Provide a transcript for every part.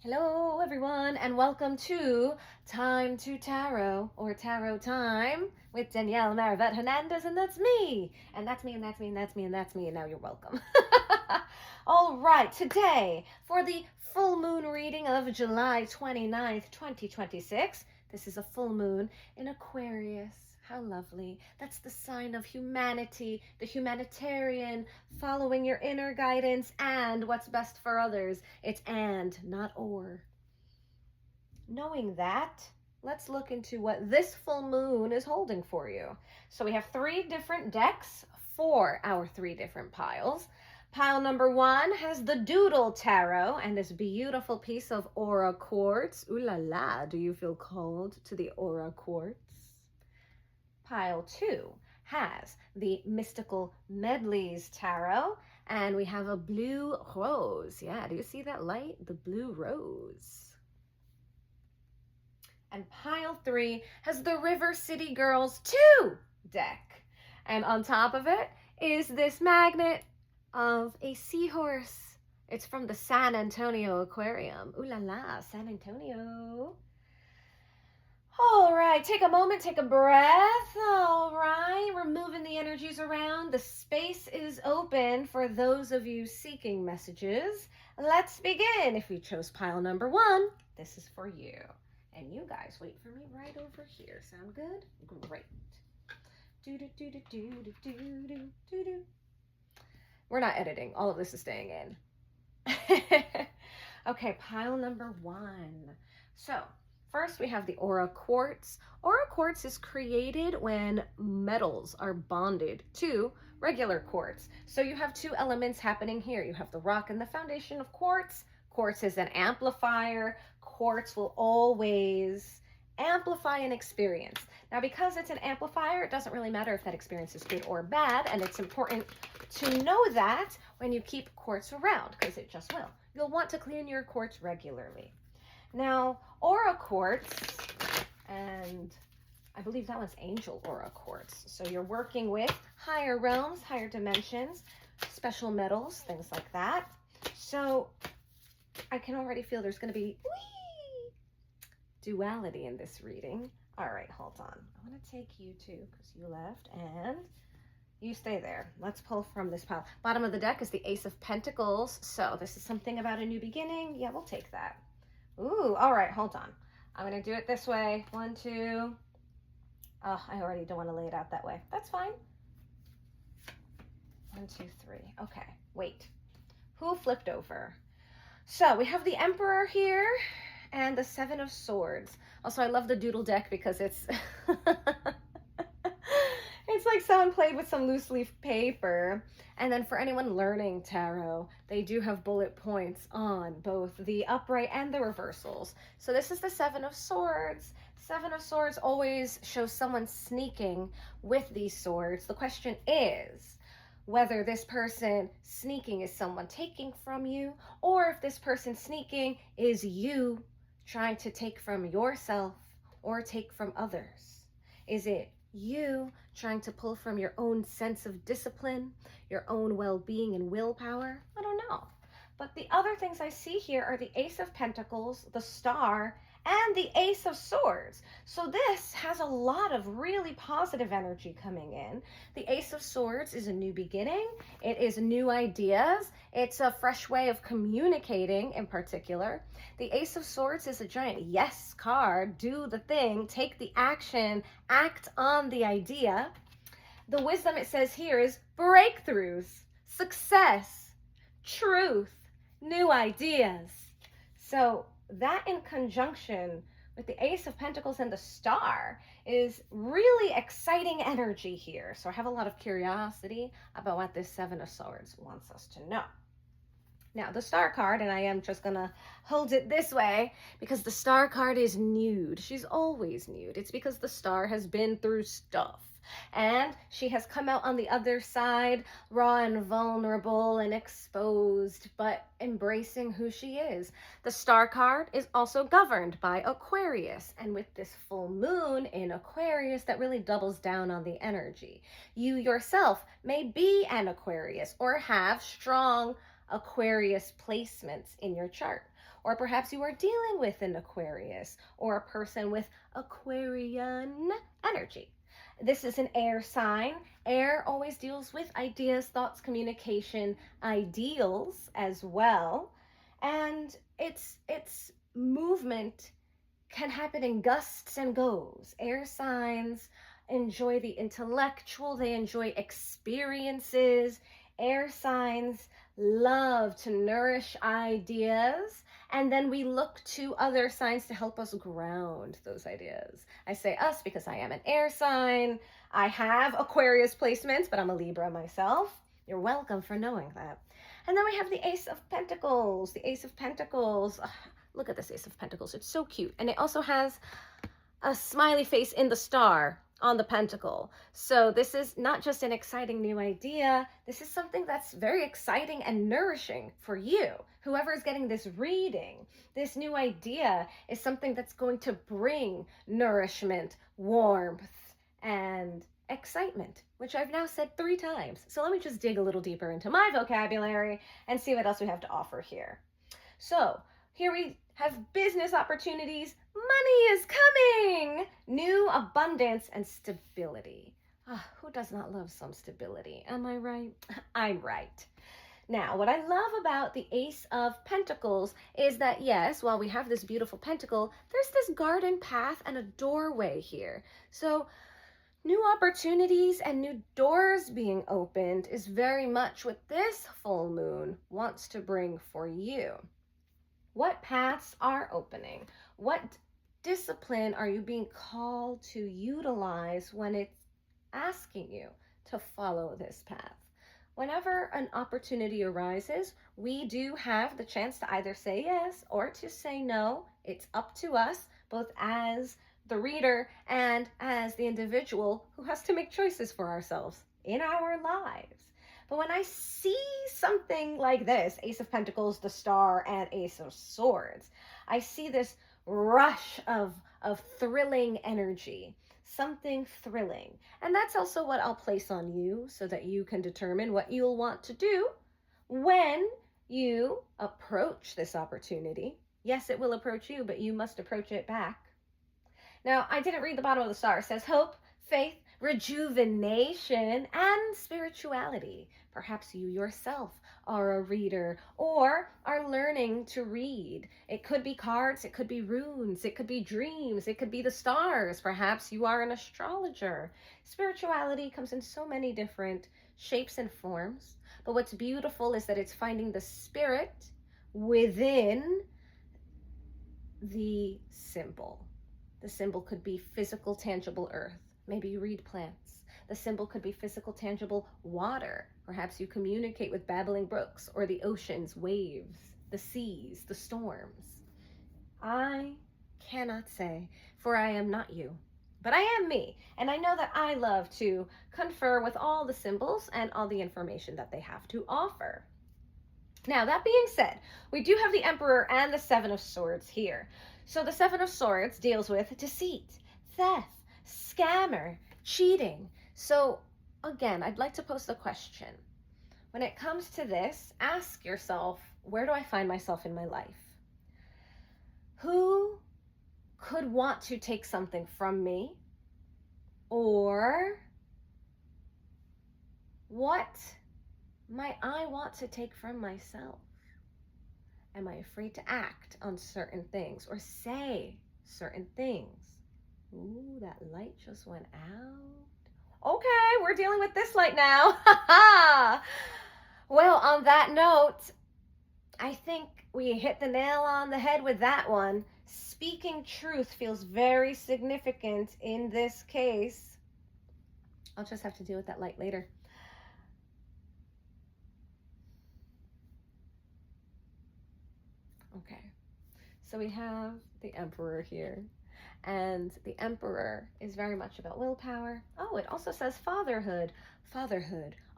Hello everyone and welcome to Time to Tarot or Tarot Time with Danielle, Marivette, Hernandez, and that's me. And that's me and that's me and that's me and that's me and now you're welcome. All right, today for the full moon reading of July 29th, 2026. This is a full moon in Aquarius. How lovely. That's the sign of humanity, the humanitarian, following your inner guidance and what's best for others. It's and, not or. Knowing that, let's look into what this full moon is holding for you. So we have 3 different decks for our 3 different piles. Pile number 1 has the Doodle Tarot and this beautiful piece of Aura Quartz. Ooh la la, do you feel called to the Aura Quartz? Pile 2 has the Mystical Melodies Tarot, and we have a blue rose. Yeah, do you see that light? The blue rose. And pile 3 has the River City Girls 2 deck. And on top of it is this magnet of a seahorse. It's from the San Antonio Aquarium. Ooh la la, San Antonio. All right, take a moment, take a breath. All right, we're moving the energies around. The space is open for those of you seeking messages. Let's begin. If you chose pile number 1, this is for you. And you guys wait for me right over here. Sound good? Great. Do-do-do-do-do-do-do-do-do. We're not editing. All of this is staying in. Okay, pile number 1. So, first, we have the Aura Quartz. Aura Quartz is created when metals are bonded to regular quartz. So you have 2 elements happening here. You have the rock and the foundation of quartz. Quartz is an amplifier. Quartz will always amplify an experience. Now, because it's an amplifier, it doesn't really matter if that experience is good or bad, and it's important to know that when you keep quartz around, because it just will. You'll want to clean your quartz regularly. Now, Aura Quartz, and I believe that one's Angel Aura Quartz. So you're working with higher realms, higher dimensions, special metals, things like that. So I can already feel there's going to be duality in this reading. All right, hold on. I'm going to take you too because you left and you stay there. Let's pull from this pile. Bottom of the deck is the Ace of Pentacles. So this is something about a new beginning. Yeah, we'll take that. Ooh, all right, hold on. I'm going to do it this way. 1, 2. Oh, I already don't want to lay it out that way. That's fine. 1, 2, 3. Okay, wait. Who flipped over? So we have the Emperor here and the 7 of Swords. Also, I love the Doodle deck because it's it's like someone played with some loose leaf paper. And then for anyone learning tarot, they do have bullet points on both the upright and the reversals. So this is the 7 of Swords. 7 of Swords always shows someone sneaking with these swords. The question is whether this person sneaking is someone taking from you, or if this person sneaking is you trying to take from yourself or take from others. Is it you trying to pull from your own sense of discipline, your own well-being and willpower? I don't know. But the other things I see here are the Ace of Pentacles, the Star, and the Ace of Swords. So this has a lot of really positive energy coming in. The Ace of Swords is a new beginning. It is new ideas. It's a fresh way of communicating in particular. The Ace of Swords is a giant yes card. Do the thing, take the action, act on the idea. The wisdom it says here is breakthroughs, success, truth, new ideas. So that in conjunction with the Ace of Pentacles and the Star is really exciting energy here. So I have a lot of curiosity about what this 7 of Swords wants us to know. Now, the Star card, and I am just going to hold it this way because the Star card is nude. She's always nude. It's because the Star has been through stuff. And she has come out on the other side, raw and vulnerable and exposed, but embracing who she is. The Star card is also governed by Aquarius. And with this full moon in Aquarius, that really doubles down on the energy. You yourself may be an Aquarius or have strong Aquarius placements in your chart. or perhaps you are dealing with an Aquarius or a person with Aquarian energy. This is an air sign. Air always deals with ideas, thoughts, communication, ideals as well. And its movement can happen in gusts and goes. Air signs enjoy the intellectual, they enjoy experiences. Air signs love to nourish ideas, and then we look to other signs to help us ground those ideas. I say us because I am an air sign. I have Aquarius placements, but I'm a Libra myself. You're welcome for knowing that. And then we have the Ace of Pentacles. The Ace of Pentacles. Look at this Ace of Pentacles. It's so cute. And it also has a smiley face in the star on the pentacle. So this is not just an exciting new idea. This is something that's very exciting and nourishing for you. Whoever is getting this reading, this new idea is something that's going to bring nourishment, warmth, and excitement, which I've now said 3 times. So let me just dig a little deeper into my vocabulary and see what else we have to offer here. So here we have business opportunities. Money is coming. New abundance and stability. Who does not love some stability? Am I right? I'm right. Now, what I love about the Ace of Pentacles is that, yes, while we have this beautiful pentacle, there's this garden path and a doorway here. So new opportunities and new doors being opened is very much what this full moon wants to bring for you. What paths are opening? What discipline are you being called to utilize when it's asking you to follow this path? Whenever an opportunity arises, we do have the chance to either say yes or to say no. It's up to us, both as the reader and as the individual who has to make choices for ourselves in our lives. But when I see something like this, Ace of Pentacles, the Star, and Ace of Swords, I see this rush of thrilling energy, something thrilling. And that's also what I'll place on you so that you can determine what you'll want to do when you approach this opportunity. Yes, it will approach you, but you must approach it back. Now, I didn't read the bottom of the star. It says hope, faith, rejuvenation, and spirituality. Perhaps you yourself are a reader or are learning to read. It could be cards, it could be runes, it could be dreams, it could be the stars. Perhaps you are an astrologer. Spirituality comes in so many different shapes and forms. But what's beautiful is that it's finding the spirit within the symbol. The symbol could be physical, tangible earth. Maybe you read plants. The symbol could be physical, tangible water. Perhaps you communicate with babbling brooks or the oceans, waves, the seas, the storms. I cannot say, for I am not you, but I am me. And I know that I love to confer with all the symbols and all the information that they have to offer. Now, that being said, we do have the Emperor and the Seven of Swords here. So the Seven of Swords deals with deceit, theft, scammer, cheating. So again, I'd like to pose the question. When it comes to this, ask yourself, where do I find myself in my life? Who could want to take something from me? Or what might I want to take from myself? Am I afraid to act on certain things or say certain things? Ooh, that light just went out. Okay, we're dealing with this light now. Well, on that note, I think we hit the nail on the head with that one. Speaking truth feels very significant in this case. I'll just have to deal with that light later. Okay, so we have the Emperor here, and the Emperor is very much about willpower. Oh, it also says fatherhood,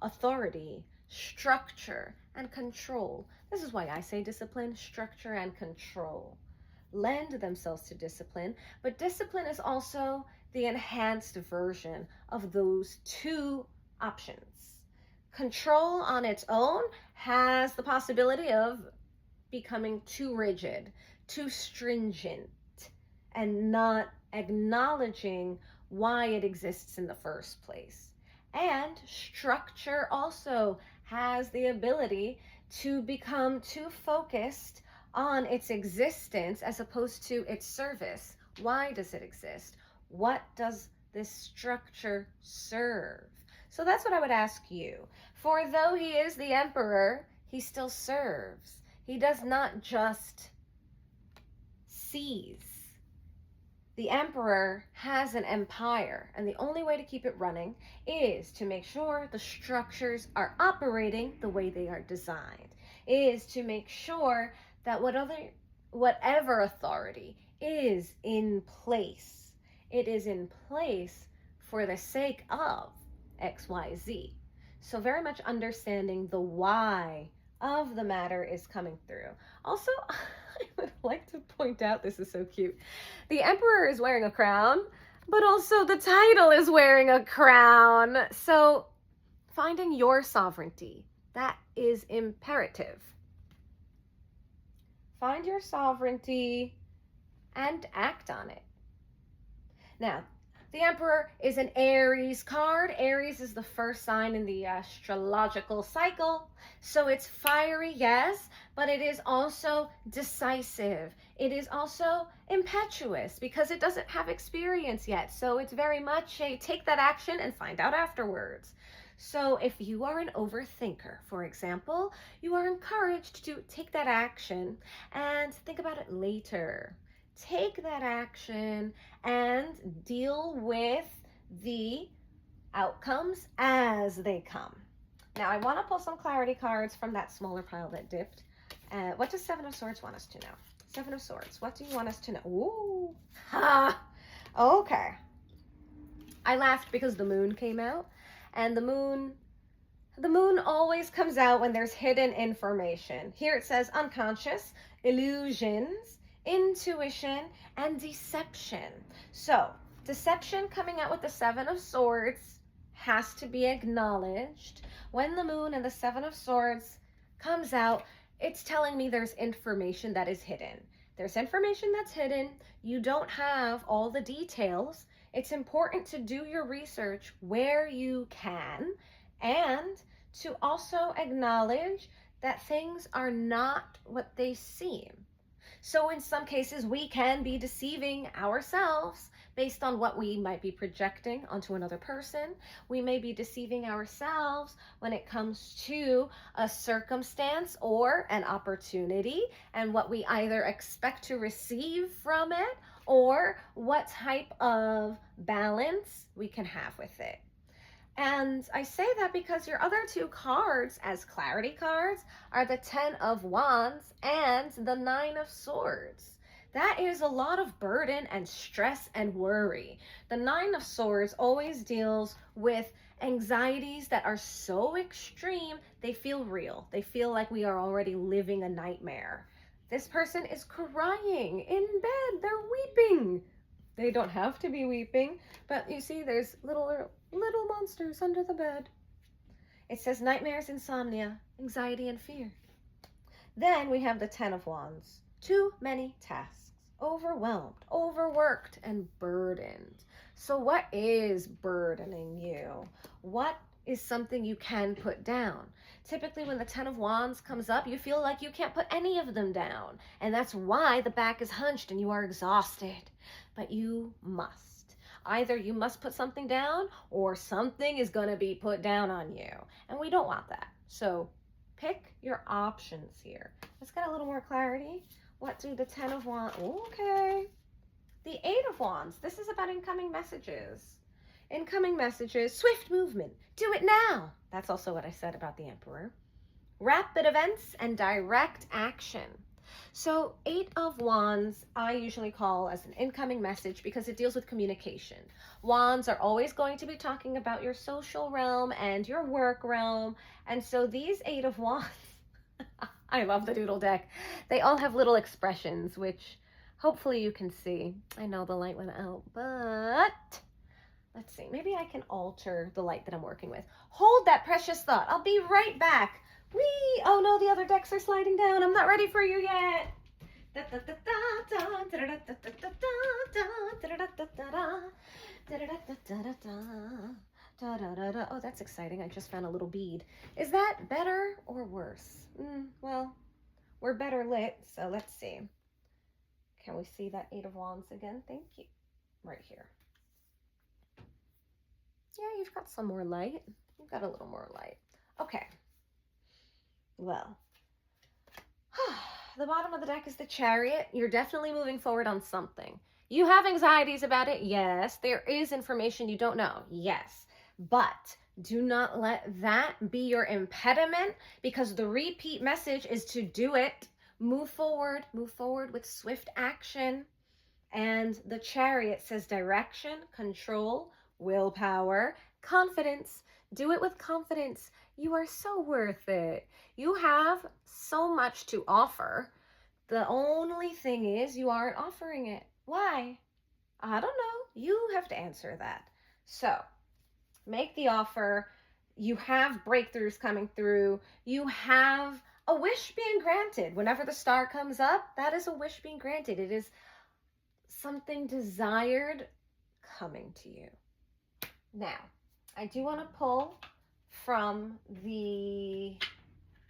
authority, structure, and control. This is why I say discipline, structure, and control lend themselves to discipline, but discipline is also the enhanced version of those two options. Control on its own has the possibility of becoming too rigid, too stringent, and not acknowledging why it exists in the first place. And structure also has the ability to become too focused on its existence as opposed to its service. Why does it exist? What does this structure serve? So that's what I would ask you. For though he is the emperor, he still serves. He does not just seize. The emperor has an empire, and the only way to keep it running is to make sure the structures are operating the way they are designed, is to make sure that whatever authority is in place, it is in place for the sake of XYZ. So very much understanding the why of the matter is coming through. Also, I would like to point out, this is so cute, the emperor is wearing a crown, but also the title is wearing a crown. So finding your sovereignty, that is imperative. Find your sovereignty and act on it. Now, the Emperor is an Aries card. Aries is the first sign in the astrological cycle. So it's fiery, yes, but it is also decisive. It is also impetuous because it doesn't have experience yet. So it's very much a take that action and find out afterwards. So if you are an overthinker, for example, you are encouraged to take that action and think about it later. Take that action and deal with the outcomes as they come. Now, I want to pull some clarity cards from that smaller pile that dipped. What does Seven of Swords want us to know? Seven of Swords, what do you want us to know? Ooh, ha, okay. I laughed because the moon came out, and the moon always comes out when there's hidden information. Here it says unconscious, illusions, intuition, and deception. So deception coming out with the Seven of Swords has to be acknowledged. When the moon and the Seven of Swords comes out, it's telling me there's information that is hidden. There's information that's hidden. You don't have all the details. It's important to do your research where you can and to also acknowledge that things are not what they seem. So in some cases, we can be deceiving ourselves based on what we might be projecting onto another person. We may be deceiving ourselves when it comes to a circumstance or an opportunity and what we either expect to receive from it or what type of balance we can have with it. And I say that because your other two cards as clarity cards are the Ten of Wands and the Nine of Swords. That is a lot of burden and stress and worry. The Nine of Swords always deals with anxieties that are so extreme, they feel real. They feel like we are already living a nightmare. This person is crying in bed. They're weeping. They don't have to be weeping, but you see there's little monsters under the bed. It says nightmares, insomnia, anxiety, and fear. Then we have the Ten of Wands. Too many tasks, overwhelmed, overworked, and burdened. So what is burdening you? What is something you can put down? Typically when the Ten of Wands comes up, you feel like you can't put any of them down. And that's why the back is hunched and you are exhausted. But you must. Either you must put something down or something is going to be put down on you. And we don't want that. So pick your options here. Let's get a little more clarity. What do the Ten of Wands? Okay. The Eight of Wands. This is about incoming messages. Incoming messages, swift movement. Do it now. That's also what I said about the Emperor. Rapid events and direct action. So Eight of Wands, I usually call as an incoming message because it deals with communication. Wands are always going to be talking about your social realm and your work realm. And so these Eight of Wands, I love the Doodle deck. They all have little expressions, which hopefully you can see. I know the light went out, but let's see. Maybe I can alter the light that I'm working with. Hold that precious thought. I'll be right back Whee! Oh no, the other decks are sliding down. I'm not ready for you yet. Oh, that's exciting. I just found a little bead. Is that better or worse? Well, we're better lit, so let's see. Can we see that Eight of Wands again? Thank you. Right here. Yeah, you've got some more light. You've got a little more light. Okay. Well, the bottom of the deck is the Chariot. You're definitely moving forward on something. You have anxieties about it? Yes. There is information you don't know? Yes. But do not let that be your impediment, because the repeat message is to do it. Move forward with swift action. And the Chariot says direction, control, willpower, confidence. Do it with confidence. You are so worth it. You have so much to offer. The only thing is you aren't offering it. Why? I don't know. You have to answer that. So make the offer. You have breakthroughs coming through. You have a wish being granted. Whenever the star comes up, that is a wish being granted. It is something desired coming to you. Now, I do want to pull from the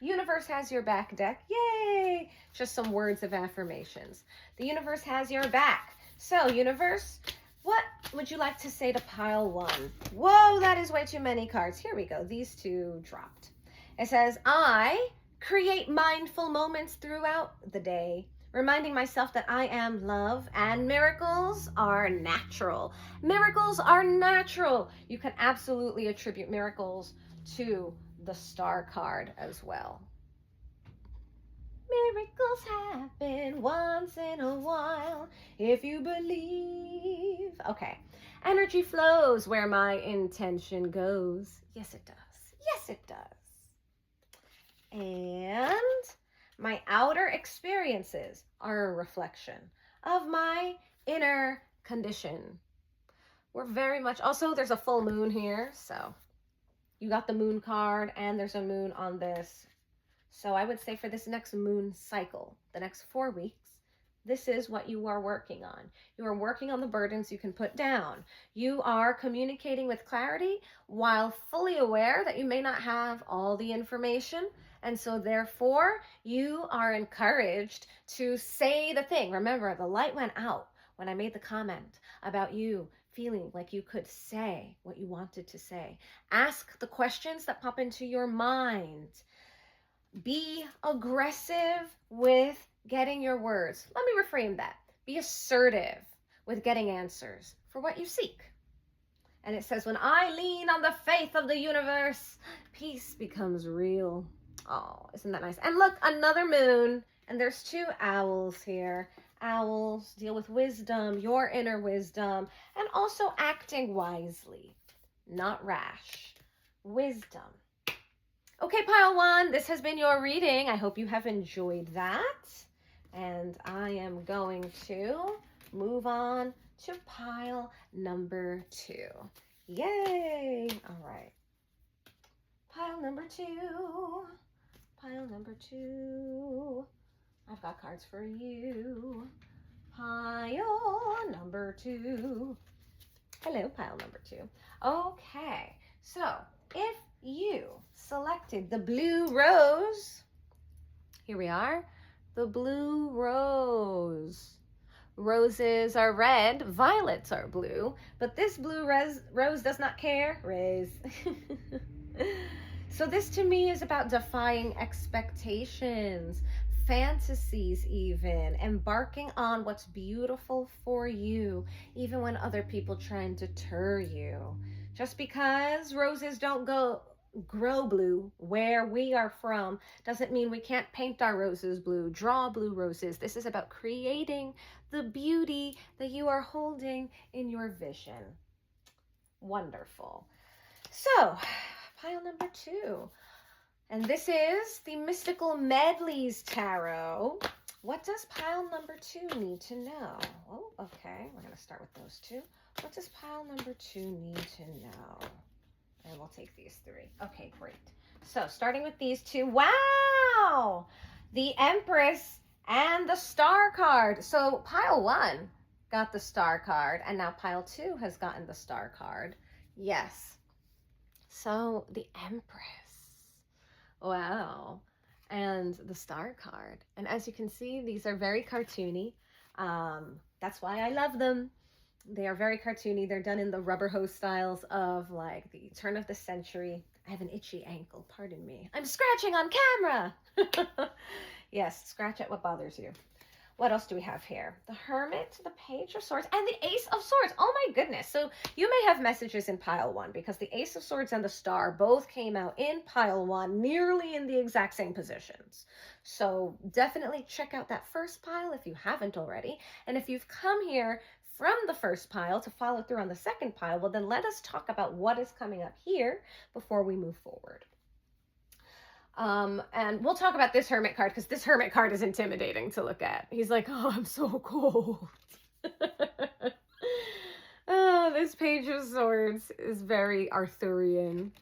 Universe Has Your Back deck. Yay! Just some words of affirmations. The universe has your back. So, universe, what would you like to say to pile one? Whoa, that is way too many cards. Here we go. These two dropped. It says, I create mindful moments throughout the day, reminding myself that I am love and miracles are natural. Miracles are natural. You can absolutely attribute miracles to the Star card as well. Miracles happen once in a while if you believe. Okay. Energy flows where my intention goes. Yes, it does. Yes, it does. And my outer experiences are a reflection of my inner condition. We're very much, also there's a full moon here, so you got the moon card and there's a moon on this. So I would say for this next moon cycle, the next 4 weeks, this is what you are working on. You are working on the burdens you can put down. You are communicating with clarity while fully aware that you may not have all the information. And so therefore, you are encouraged to say the thing. Remember, the light went out when I made the comment about you feeling like you could say what you wanted to say. Ask the questions that pop into your mind. Be aggressive with getting your words. Let me reframe that. Be assertive with getting answers for what you seek. And it says, when I lean on the faith of the universe, peace becomes real. Oh, isn't that nice? And look, another moon. And there's 2 owls here. Owls deal with wisdom, your inner wisdom, and also acting wisely, not rash. Wisdom. Okay, pile one, this has been your reading. I hope you have enjoyed that. And I am going to move on to pile number 2. Yay! All right. Pile number 2. Pile number 2. I've got cards for you. Pile number 2. Hello, pile number 2. Okay, so if you selected the blue rose, here we are, the blue rose. Roses are red, violets are blue, but this blue rose does not care. Raise. So this to me is about defying expectations, fantasies even, embarking on what's beautiful for you, even when other people try and deter you. Just because roses don't grow blue where we are from doesn't mean we can't paint our roses blue, draw blue roses. This is about creating the beauty that you are holding in your vision. Wonderful. So, pile number 2. And this is the Mystical Medleys Tarot. What does pile number 2 need to know? Oh, okay. We're going to start with those 2. What does pile number 2 need to know? And we'll take these 3. Okay, great. So starting with these two, wow, the Empress and the Star card. So pile 1 got the Star card, and now pile 2 has gotten the Star card. Yes. So the Empress, wow, and the Star card. And as you can see, these are very cartoony. That's why I love them. They are very cartoony. They're done in the rubber hose styles of like the turn of the century. I have an itchy ankle, pardon me. I'm scratching on camera. Yes, scratch at what bothers you. What else do we have here? The Hermit, the Page of Swords, and the Ace of Swords. Oh my goodness. So you may have messages in pile 1 because the Ace of Swords and the Star both came out in pile 1, nearly in the exact same positions. So definitely check out that first pile if you haven't already. And if you've come here from the first pile to follow through on the second pile, well, then let us talk about what is coming up here before we move forward. And we'll talk about this Hermit card because this Hermit card is intimidating to look at. He's like, oh, I'm so cold. Oh, this Page of Swords is very Arthurian.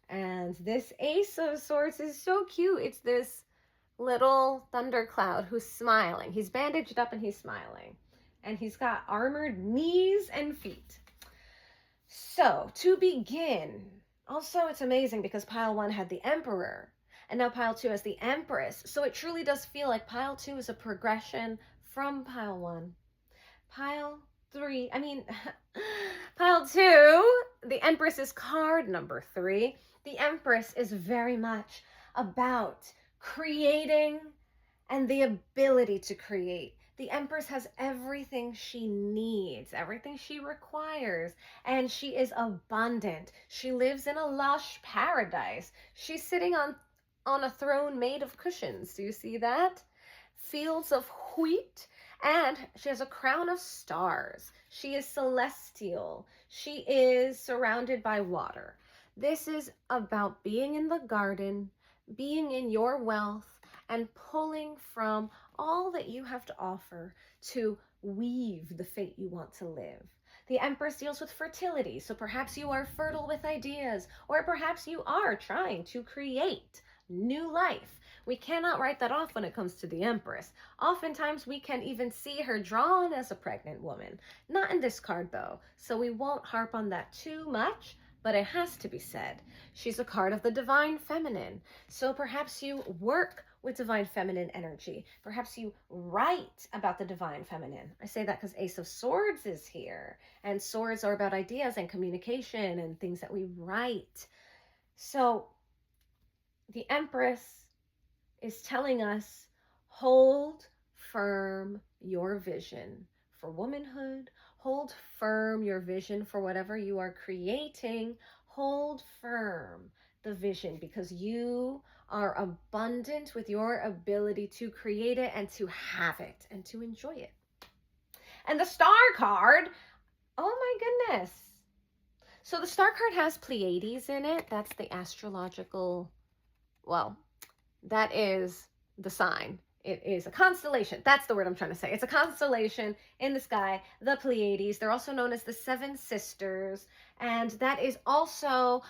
And this Ace of Swords is so cute. It's this little thundercloud who's smiling. He's bandaged up and he's smiling. And he's got armored knees and feet. So, to begin, also it's amazing because pile 1 had the Emperor. And now pile 2 has the Empress. So it truly does feel like pile 2 is a progression from pile 1. Pile 3, pile 2, the Empress is card number 3. The Empress is very much about creating and the ability to create. The Empress has everything she needs, everything she requires, and she is abundant. She lives in a lush paradise. She's sitting on a throne made of cushions. Do you see that? Fields of wheat, and she has a crown of stars. She is celestial. She is surrounded by water. This is about being in the garden, being in your wealth, and pulling from all that you have to offer to weave the fate you want to live. The Empress deals with fertility, so perhaps you are fertile with ideas, or perhaps you are trying to create new life. We cannot write that off when it comes to the Empress. Oftentimes we can even see her drawn as a pregnant woman. Not in this card though, so we won't harp on that too much, but it has to be said. She's a card of the Divine Feminine, so perhaps you work with Divine Feminine energy. Perhaps you write about the Divine Feminine. I say that because Ace of Swords is here, and swords are about ideas and communication and things that we write. So the Empress is telling us, hold firm your vision for womanhood. Hold firm your vision for whatever you are creating. Hold firm the vision because you are abundant with your ability to create it and to have it and to enjoy it. And the Star card, oh my goodness. So the Star card has Pleiades in it. That's the astrological, well, that is the sign. It is a constellation. That's the word I'm trying to say. It's a constellation in the sky, the Pleiades. They're also known as the Seven Sisters. And that is also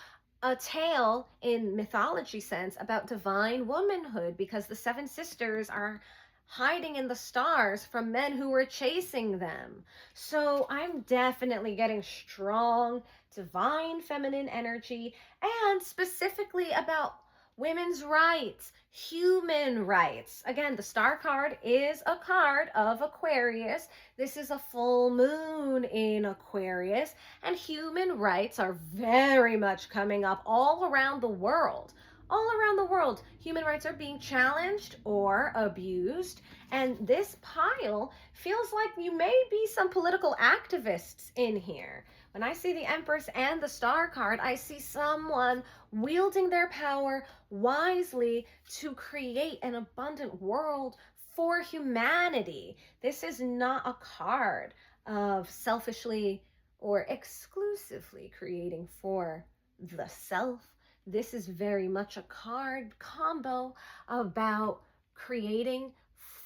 a tale in mythology sense about divine womanhood because the Seven Sisters are hiding in the stars from men who were chasing them. So I'm definitely getting strong divine feminine energy and specifically about women's rights, human rights. Again, the Star card is a card of Aquarius. This is a full moon in Aquarius, and human rights are very much coming up all around the world. All around the world, human rights are being challenged or abused, and this pile feels like you may be some political activists in here. When I see the Empress and the Star card, I see someone wielding their power wisely to create an abundant world for humanity. This is not a card of selfishly or exclusively creating for the self. This is very much a card combo about creating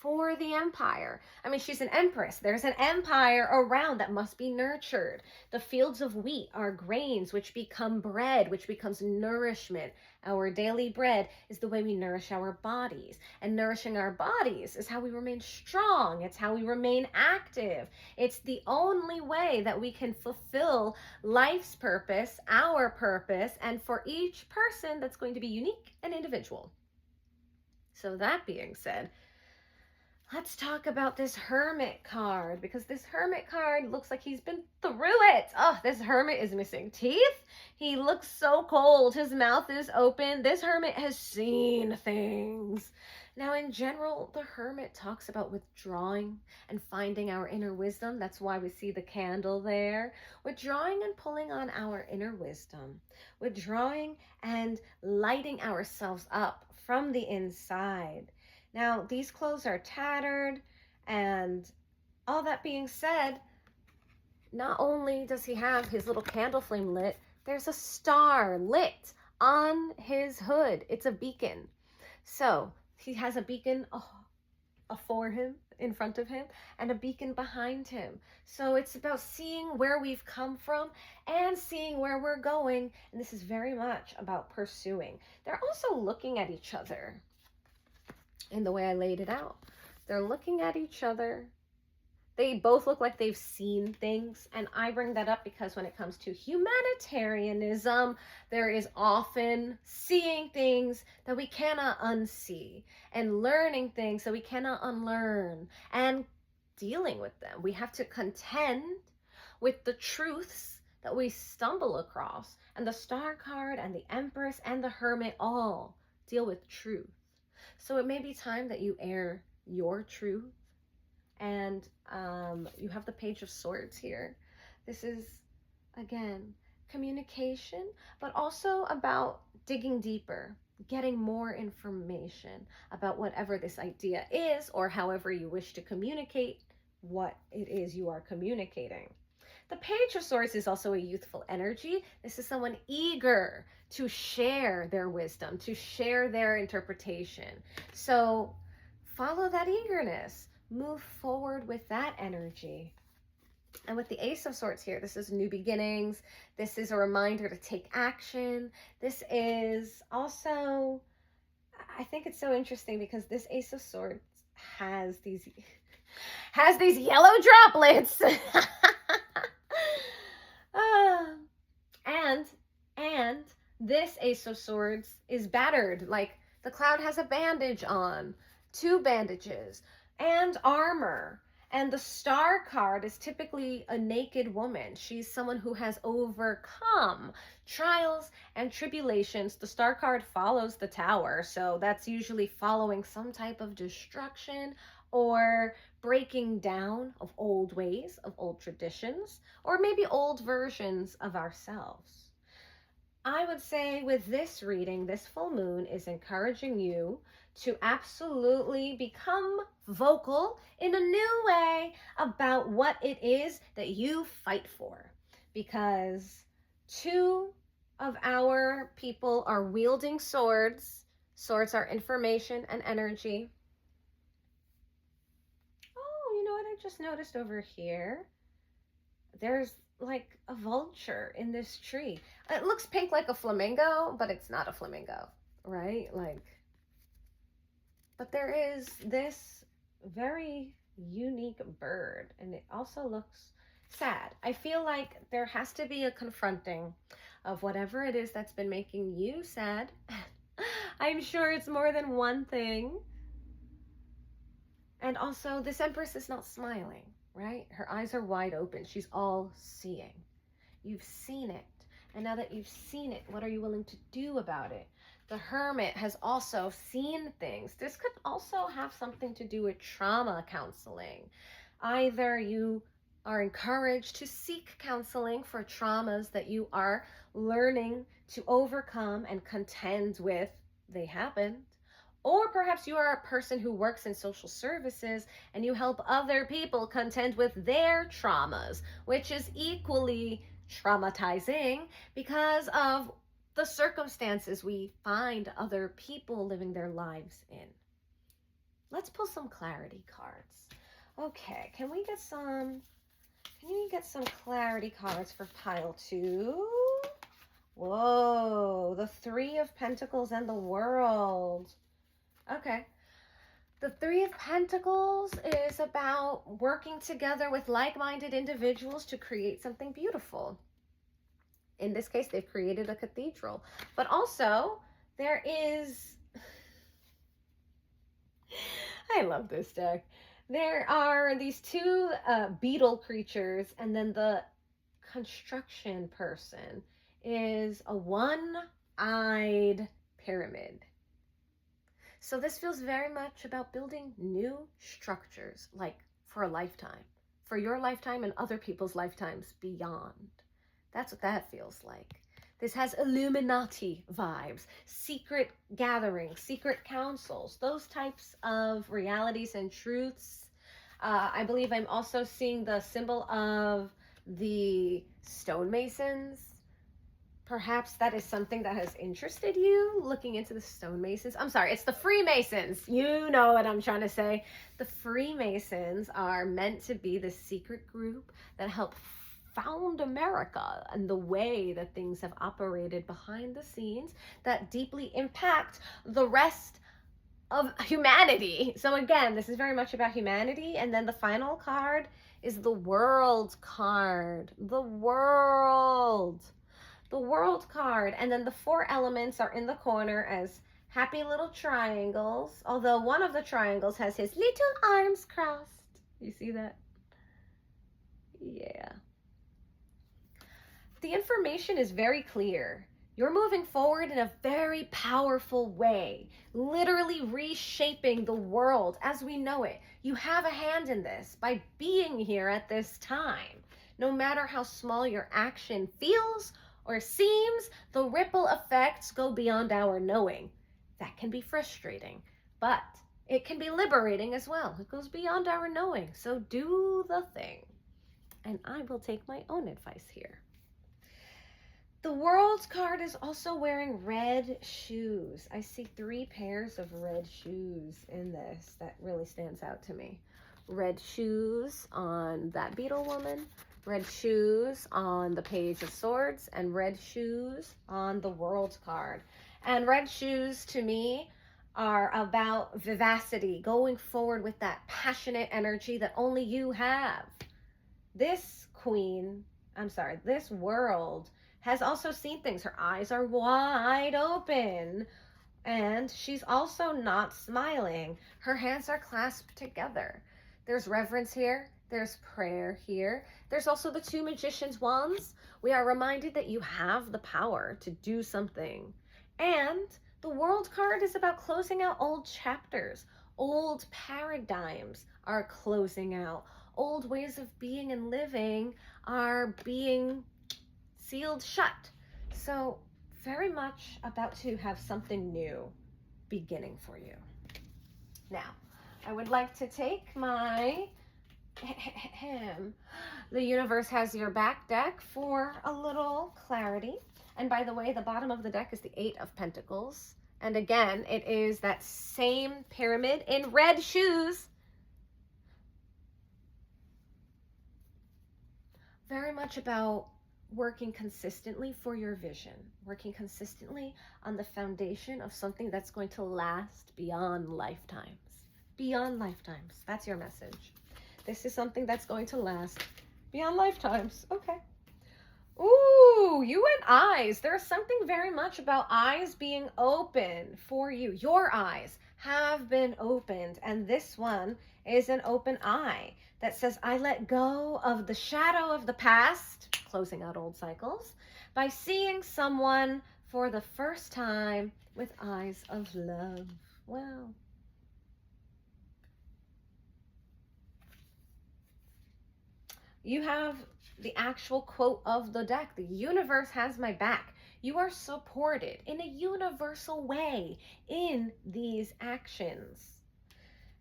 for the empire. I mean, she's an empress. There's an empire around that must be nurtured. The fields of wheat are grains which become bread, which becomes nourishment. Our daily bread is the way we nourish our bodies. And nourishing our bodies is how we remain strong. It's how we remain active. It's the only way that we can fulfill life's purpose, our purpose, and for each person that's going to be unique and individual. So that being said, let's talk about this Hermit card, because this Hermit card looks like he's been through it. Oh, this Hermit is missing teeth. He looks so cold. His mouth is open. This Hermit has seen things. Now, in general, the Hermit talks about withdrawing and finding our inner wisdom. That's why we see the candle there. Withdrawing and pulling on our inner wisdom. Withdrawing and lighting ourselves up from the inside. Now, these clothes are tattered, and all that being said, not only does he have his little candle flame lit, there's a star lit on his hood. It's a beacon. So he has a beacon for him, in front of him, and a beacon behind him. So it's about seeing where we've come from and seeing where we're going. And this is very much about pursuing. They're also looking at each other in the way I laid it out. They're looking at each other. They both look like they've seen things. And I bring that up because when it comes to humanitarianism, there is often seeing things that we cannot unsee and learning things that we cannot unlearn and dealing with them. We have to contend with the truths that we stumble across. And the Star card and the Empress and the Hermit all deal with truth. So it may be time that you air your truth. And you have the Page of Swords here. This is, again, communication, but also about digging deeper, getting more information about whatever this idea is, or however you wish to communicate what it is you are communicating. The Page of Swords is also a youthful energy. This is someone eager to share their wisdom, to share their interpretation. So follow that eagerness. Move forward with that energy. And with the Ace of Swords here, this is new beginnings. This is a reminder to take action. This is also, I think it's so interesting because this Ace of Swords has these yellow droplets. And this Ace of Swords is battered. Like the Cloud has a bandage on, 2 bandages, and armor. And the Star card is typically a naked woman. She's someone who has overcome trials and tribulations. The Star card follows the Tower, so that's usually following some type of destruction or breaking down of old ways, of old traditions, or maybe old versions of ourselves. I would say with this reading, this full moon is encouraging you to absolutely become vocal in a new way about what it is that you fight for. Because 2 of our people are wielding swords. Swords are information and energy. Oh, you know what I just noticed over here? There's like a vulture in this tree. It looks pink like a flamingo, but it's not a flamingo, right? But there is this very unique bird, and it also looks sad. I feel like there has to be a confronting of whatever it is that's been making you sad. I'm sure it's more than one thing. And also, this Empress is not smiling, right? Her eyes are wide open. She's all seeing. You've seen it. And now that you've seen it, what are you willing to do about it? The Hermit has also seen things. This could also have something to do with trauma counseling. Either you are encouraged to seek counseling for traumas that you are learning to overcome and contend with. They happened. Or perhaps you are a person who works in social services and you help other people contend with their traumas, which is equally traumatizing because of the circumstances we find other people living their lives in. Let's pull some clarity cards. Okay, can we get some clarity cards for pile 2? Whoa, the 3 of Pentacles and the World. Okay. The 3 of Pentacles is about working together with like-minded individuals to create something beautiful. In this case, they've created a cathedral. But also, there is... I love this deck. There are these 2 beetle creatures, and then the construction person is a one-eyed pyramid. So this feels very much about building new structures, like for a lifetime, for your lifetime and other people's lifetimes beyond. That's what that feels like. This has Illuminati vibes, secret gatherings, secret councils, those types of realities and truths. I believe I'm also seeing the symbol of the stonemasons. Perhaps that is something that has interested you, looking into the stonemasons. I'm sorry, it's the Freemasons. You know what I'm trying to say. The Freemasons are meant to be the secret group that help found America and the way that things have operated behind the scenes that deeply impact the rest of humanity. So again, this is very much about humanity. And then the final card is the World card. The World card. And then the 4 elements are in the corner as happy little triangles, although one of the triangles has his little arms crossed. You see that? Yeah. The information is very clear. You're moving forward in a very powerful way, literally reshaping the world as we know it. You have a hand in this by being here at this time. No matter how small your action feels or seems, the ripple effects go beyond our knowing. That can be frustrating, but it can be liberating as well. It goes beyond our knowing. So do the thing. And I will take my own advice here. The World card is also wearing red shoes. I see 3 pairs of red shoes in this. That really stands out to me. Red shoes on that beetle woman, red shoes on the Page of Swords, and red shoes on the World card. And red shoes to me are about vivacity, going forward with that passionate energy that only you have. This World has also seen things. Her eyes are wide open, and she's also not smiling. Her hands are clasped together. There's reverence here. There's prayer here. There's also the 2 magicians' wands. We are reminded that you have the power to do something. And the World card is about closing out old chapters. Old paradigms are closing out. Old ways of being and living are being sealed shut. So very much about to have something new beginning for you. Now, I would like to take my The Universe Has Your Back deck for a little clarity. And by the way, the bottom of the deck is the 8 of Pentacles. And again, it is that same pyramid in red shoes. Very much about working consistently for your vision, working consistently on the foundation of something that's going to last beyond lifetimes. Beyond lifetimes. That's your message. This is something that's going to last beyond lifetimes. Okay. Ooh, you and eyes. There's something very much about eyes being open for you. Your eyes have been opened, and this one is an open eye that says, I let go of the shadow of the past, closing out old cycles, by seeing someone for the first time with eyes of love. Wow. You have the actual quote of the deck. The universe has my back. You are supported in a universal way in these actions.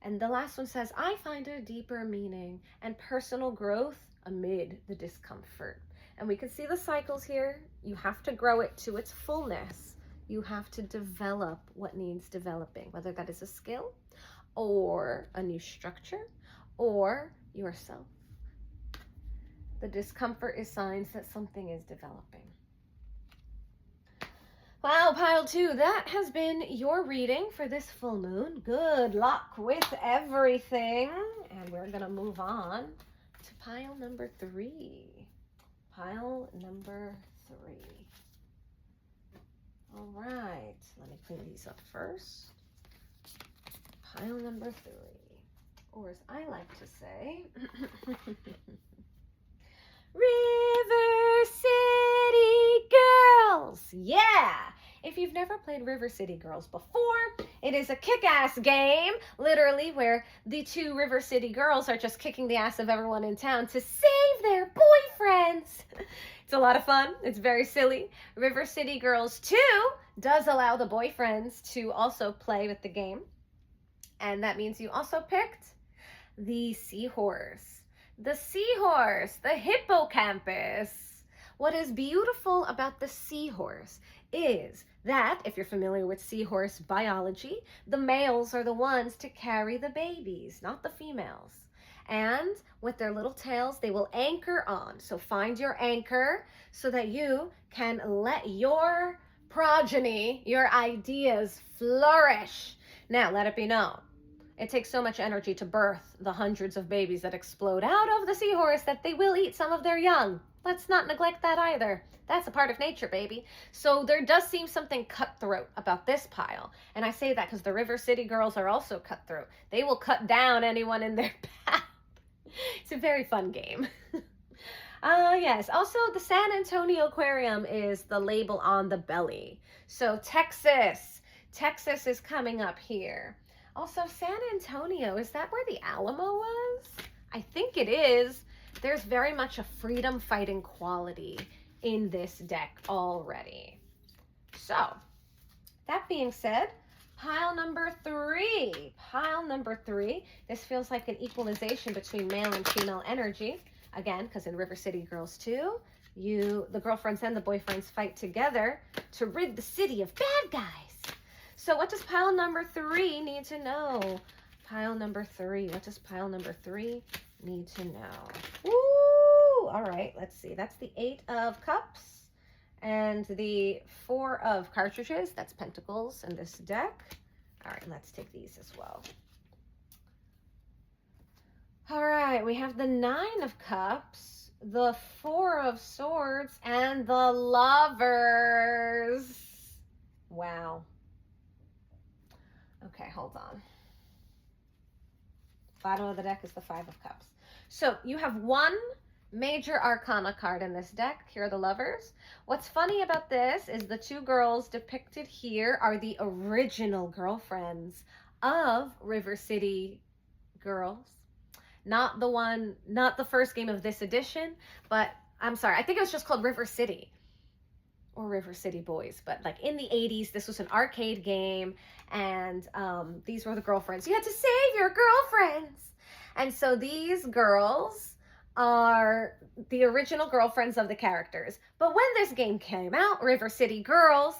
And the last one says, I find a deeper meaning and personal growth amid the discomfort. And we can see the cycles here. You have to grow it to its fullness. You have to develop what needs developing, whether that is a skill or a new structure, or yourself. The discomfort is signs that something is developing. Wow, pile 2, that has been your reading for this full moon. Good luck with everything. And we're going to move on to pile number 3. Pile number 3. All right, let me clean these up first. Pile number 3, or as I like to say, River City Girls. Yeah! If you've never played River City Girls before, it is a kick-ass game, literally, where the 2 River City girls are just kicking the ass of everyone in town to save their boyfriends. It's a lot of fun. It's very silly. River City Girls 2 does allow the boyfriends to also play with the game. And that means you also picked the Seahorse. The Seahorse, the hippocampus. What is beautiful about the Seahorse is that, if you're familiar with Seahorse biology, the males are the ones to carry the babies, not the females. And with their little tails, they will anchor on. So find your anchor so that you can let your progeny, your ideas flourish. Now, let it be known, it takes so much energy to birth the hundreds of babies that explode out of the Seahorse that they will eat some of their young. Let's not neglect that either. That's a part of nature, baby. So there does seem something cutthroat about this pile. And I say that because the River City girls are also cutthroat. They will cut down anyone in their path. It's a very fun game. Yes, also the San Antonio Aquarium is the label on the belly. So Texas is coming up here. Also, San Antonio, is that where the Alamo was? I think it is. There's very much a freedom fighting quality in this deck already. So, that being said, pile number 3. Pile number 3. This feels like an equalization between male and female energy. Again, because in River City Girls 2, the girlfriends and the boyfriends fight together to rid the city of bad guys. So what does pile number 3 need to know? Pile number 3. What does pile number 3 need to know? Woo! All right, let's see. That's the 8 of Cups and the 4 of Cartridges. That's Pentacles in this deck. All right, let's take these as well. All right, we have the 9 of Cups, the 4 of Swords, and the Lovers. Wow. Okay, hold on. Bottom of the deck is the 5 of Cups. So you have one major arcana card in this deck. Here are the Lovers. What's funny about this is the 2 girls depicted here are the original girlfriends of River City Girls. Not the first game of this edition, but I'm sorry, I think it was just called River City or River City Boys. But like in the 80s, this was an arcade game, and these were the girlfriends. You had to save your girlfriends. And so these girls are the original girlfriends of the characters. But when this game came out, River City Girls,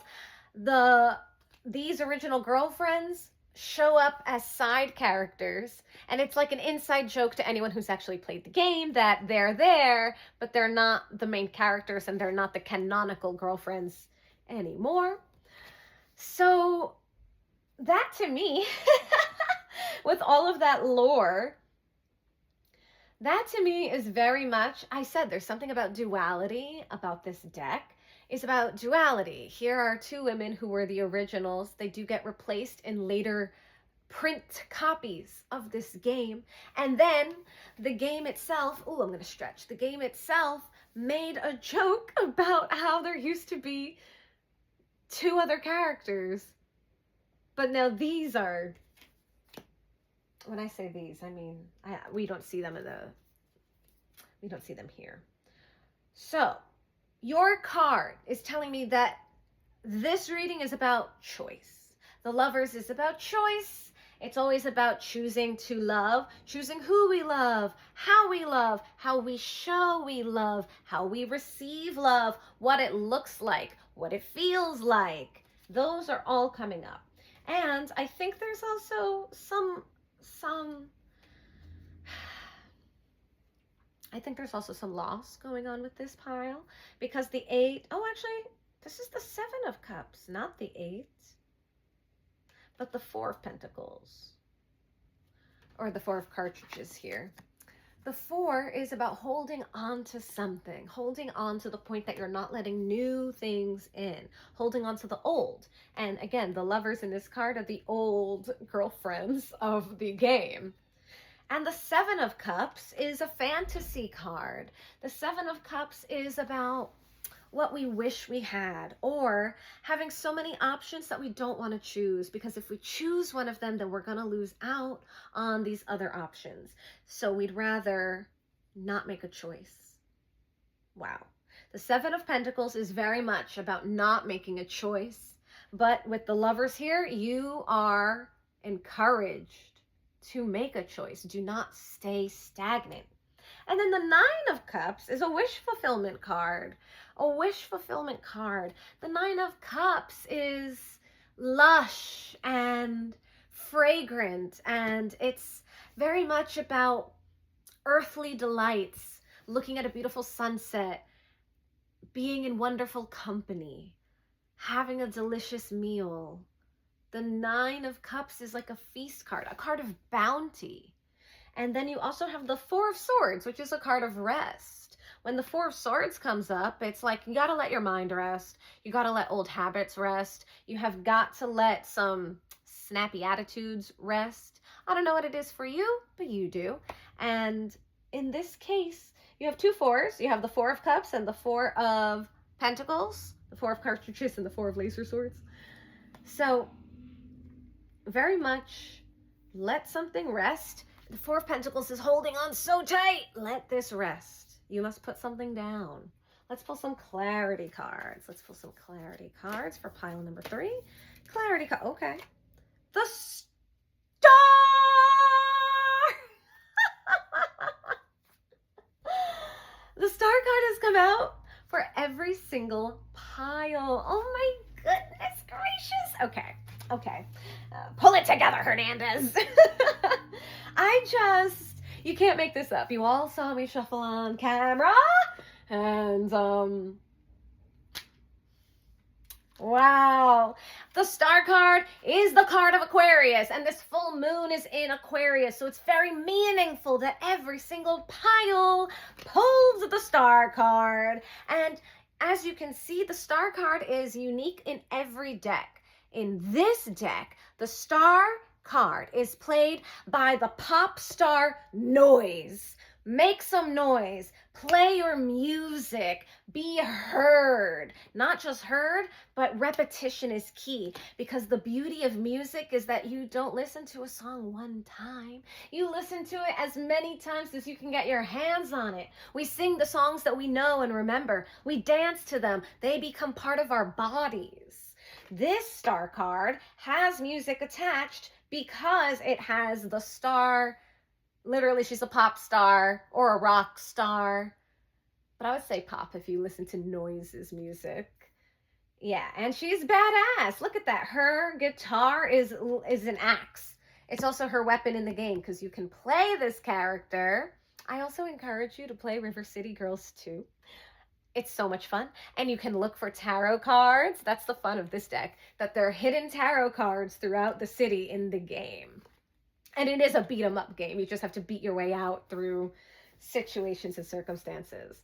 these original girlfriends show up as side characters, and it's like an inside joke to anyone who's actually played the game that they're there, but they're not the main characters and they're not the canonical girlfriends anymore. So that to me, with all of that lore, that to me is very much, I said there's something about duality about this deck. Is about duality. Here are 2 women who were the originals. They do get replaced in later print copies of this game. And then the game itself, I'm going to stretch. The game itself made a joke about how there used to be 2 other characters. But now these are, when I say these, I mean, we don't see them here. So, your card is telling me that this reading is about choice. The Lovers is about choice. It's always about choosing to love, choosing who we love, how we show we love, how we receive love, what it looks like, what it feels like. Those are all coming up. And I think there's also some I think there's also some loss going on with this pile because the 8, oh, actually, this is the 7 of Cups, not the 8, but the 4 of Pentacles, or the 4 of cartridges here. The 4 is about holding on to something, holding on to the point that you're not letting new things in, holding on to the old. And again, the lovers in this card are the old girlfriends of the game. And the 7 of Cups is a fantasy card. The 7 of Cups is about what we wish we had, or having so many options that we don't want to choose, because if we choose one of them, then we're going to lose out on these other options. So we'd rather not make a choice. Wow. The 7 of Pentacles is very much about not making a choice. But with the lovers here, you are encouraged to make a choice. Do not stay stagnant. And then the 9 of Cups is a wish fulfillment card. A wish fulfillment card. The 9 of Cups is lush and fragrant, and it's very much about earthly delights, looking at a beautiful sunset, being in wonderful company, having a delicious meal. The 9 of Cups is like a feast card, a card of bounty. And then you also have the 4 of Swords, which is a card of rest. When the 4 of Swords comes up, it's like you got to let your mind rest. You got to let old habits rest. You have got to let some snappy attitudes rest. I don't know what it is for you, but you do. And in this case, you have 2 4s. You have the 4 of Cups and the 4 of Pentacles, the 4 of Cartridges and the 4 of Laser Swords. So very much let something rest. The 4 of Pentacles is holding on so tight. Let this rest. You must put something down. Let's pull some clarity cards. Let's pull some clarity cards for pile number 3. Clarity card. Okay. The Star! The Star card has come out for every single pile. Oh my goodness gracious. Okay. Okay. Pull it together, Hernandez. You can't make this up. You all saw me shuffle on camera. And, wow. The Star card is the card of Aquarius. And this full moon is in Aquarius. So it's very meaningful that every single pile pulls the Star card. And as you can see, the Star card is unique in every deck. In this deck, the Star card is played by the pop star Noise. Make some noise. Play your music. Be heard. Not just heard, but repetition is key, because the beauty of music is that you don't listen to a song one time. You listen to it as many times as you can get your hands on it. We sing the songs that we know and remember. We dance to them. They become part of our bodies. This Star card has music attached because it has the star. Literally, she's a pop star or a rock star. But I would say pop if you listen to Noise's music. Yeah, and she's badass. Look at that. Her guitar is an axe. It's also her weapon in the game because you can play this character. I also encourage you to play River City Girls too. It's so much fun. And you can look for tarot cards. That's the fun of this deck, that there are hidden tarot cards throughout the city in the game. And it is a beat 'em up game. You just have to beat your way out through situations and circumstances.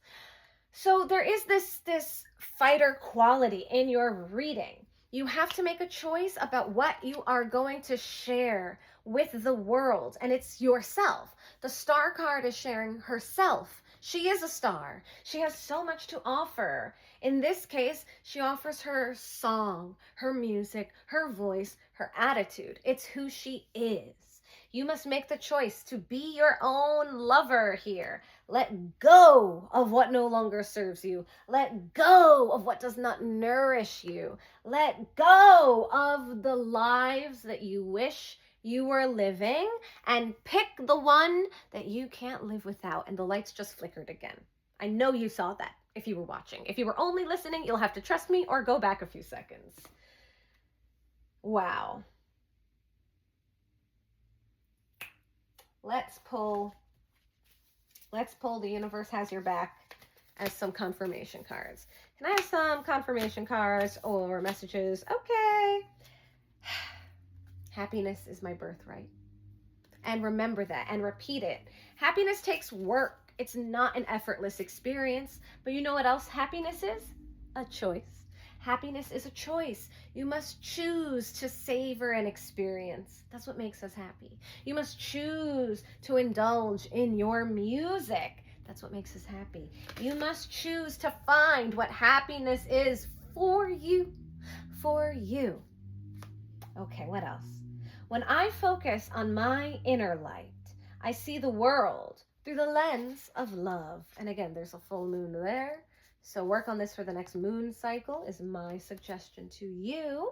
So there is this fighter quality in your reading. You have to make a choice about what you are going to share with the world, and it's yourself. The Star card is sharing herself. She is a star. She has so much to offer. In this case, she offers her song, her music, her voice, her attitude. It's who she is. You must make the choice to be your own lover here. Let go of what no longer serves you. Let go of what does not nourish you. Let go of the lives that you wish you were living, and pick the one that you can't live without. And the lights just flickered again. I know you saw that if you were watching. If you were only listening, you'll have to trust me or go back a few seconds. Wow. let's pull The Universe Has Your Back as some confirmation cards. Can I have some confirmation cards or messages? Okay. Happiness is my birthright. And remember that and repeat it. Happiness takes work. It's not an effortless experience. But you know what else happiness is? A choice. Happiness is a choice. You must choose to savor an experience. That's what makes us happy. You must choose to indulge in your music. That's what makes us happy. You must choose to find what happiness is for you. For you. Okay, what else? When I focus on my inner light, I see the world through the lens of love. And again, there's a full moon there. So work on this for the next moon cycle is my suggestion to you.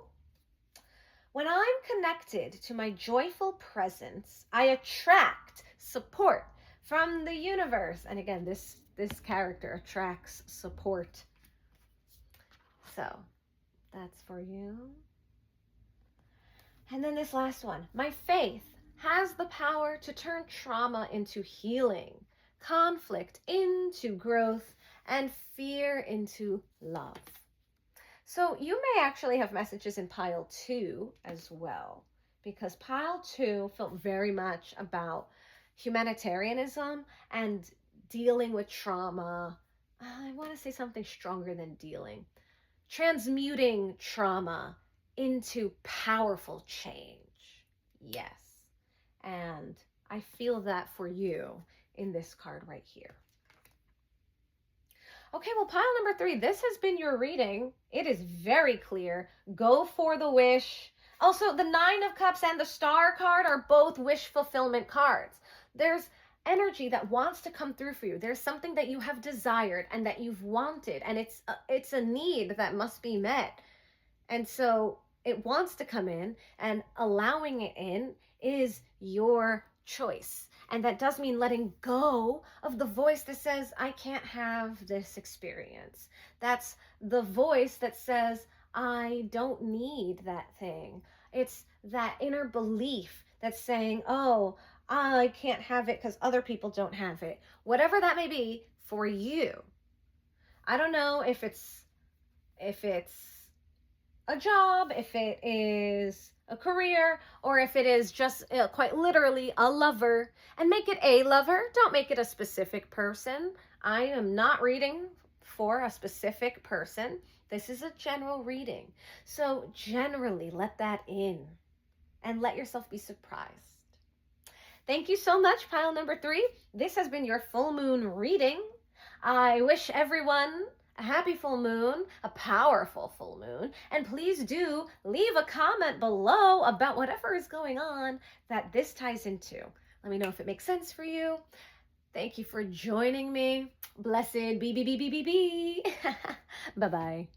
When I'm connected to my joyful presence, I attract support from the universe. And again, this character attracts support. So that's for you. And then this last one, my faith has the power to turn trauma into healing, conflict into growth, and fear into love. So you may actually have messages in pile 2 as well, because pile 2 felt very much about humanitarianism and dealing with trauma. I want to say something stronger than dealing. Transmuting trauma into powerful change. Yes. And I feel that for you in this card right here. Okay, well, pile number 3, this has been your reading. It is very clear. Go for the wish. Also, the 9 of Cups and the Star card are both wish fulfillment cards. There's energy that wants to come through for you. There's something that you have desired and that you've wanted, and it's a need that must be met. And so it wants to come in, and allowing it in is your choice. And that does mean letting go of the voice that says, I can't have this experience. That's the voice that says, I don't need that thing. It's that inner belief that's saying, oh, I can't have it because other people don't have it. Whatever that may be for you. I don't know if it's a job, if it is a career, or if it is just quite literally a lover. And make it a lover. Don't make it a specific person. I am not reading for a specific person. This is a general reading. So generally let that in and let yourself be surprised. Thank you so much, pile number 3. This has been your full moon reading. I wish everyone a happy full moon, a powerful full moon, and please do leave a comment below about whatever is going on that this ties into. Let me know if it makes sense for you. Thank you for joining me. Blessed be. Bye-bye.